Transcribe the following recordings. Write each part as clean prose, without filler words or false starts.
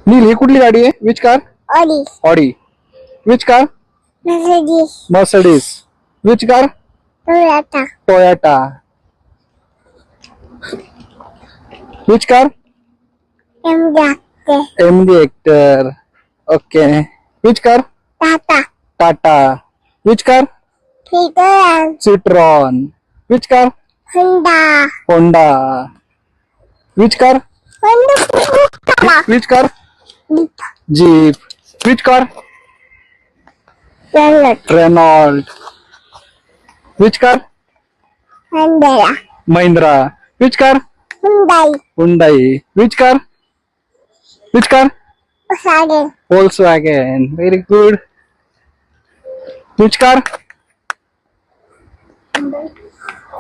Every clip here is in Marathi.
नील ही कुठली गाडी आहे? Which car? Audi. Audi. Which car? Mercedes. Mercedes. Which car? Toyota. Toyota. Which car? MG. MG Hector. Okay. Which car? Tata. Tata. Which car? Citroen. Citroen. Which car? Honda. Honda. Which car? Honda. Which car? Jeep. Jeep. Which car? Renault. Renault. Which car? Hyundai. Mahindra. Which car? Hyundai. Hyundai. Which car? Which car? Volkswagen. Volkswagen. Very good. Which car?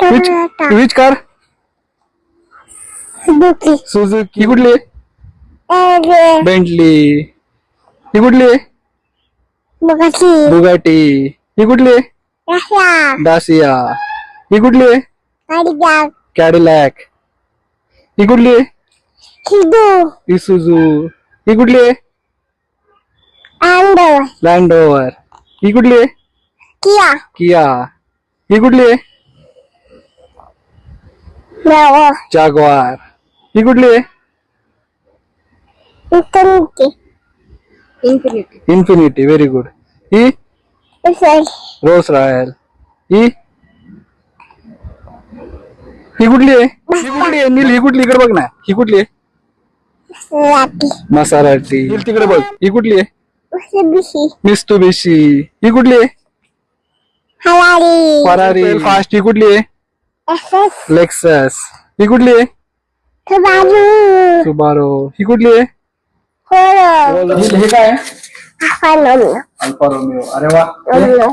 Toyota. Which car? Suzuki. Suzuki. ही कुठली? Audi. बेंटली. ही कुठली? Bugatti. बुगाटी. ही कुठली? Russia. डासिया. ही कुठली? Cadillac. कॅडिलॅक. ही कुठली? Kidu. इसुझू. ही कुठली? Andor. Land rover. ही कुठली? Kia. किया. ही कुठली? Bravo. जाग्वार. ही कुठली? Infiniti. इन्फिनिटी. Very good. ही Mercedes. Rolls Royal. ही ही कुठली आहे? ही कुठली आहे? नील ही कुठली? इकडे बघ ना. ही कुठली आहे? Maserati. मसाराटी. नील तिकडे बघ. ही कुठली आहे? Mitsubishi. मिस्तुबिशी. ही कुठली आहे? Ferrari. फरारी. फास्ट. ही कुठली आहे? SS. लेक्सस. ही कुठली आहे? Subaru. सुबारो. ही कुठली आहे? Polo. नील हे काय आहे? Alfa Romeo. Alpha Romeo. अरे वा. Romeo.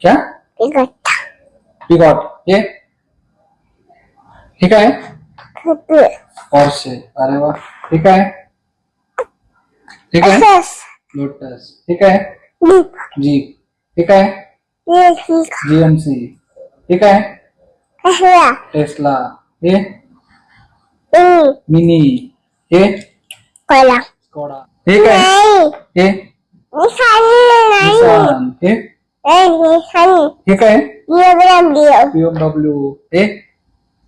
क्या? Toyota. पिकॉट. हे काय? Coupe. पॉर्शे. अरे वा. हे काय? हे काय? SS. लोटस. हे काय? Jeep. जीप. हे काय? Mexico. जीएमसी. हे काय? Tesla. टेस्ला. हे Mini. मिनी. हे Cola. स्कोडा. हे काय? Nine. हे Nissan. Nine. निसान. हे Nissan. हे काय? BMW. बीएमडब्ल्यू. हे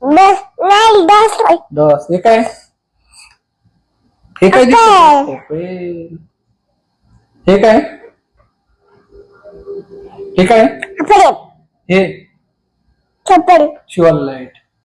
Bus. Nine. Bus. 10. हे काय? हे काय Opel. दिसतं? Opel. हे काय? हे काय? Apple. हे Chopper. Sure light.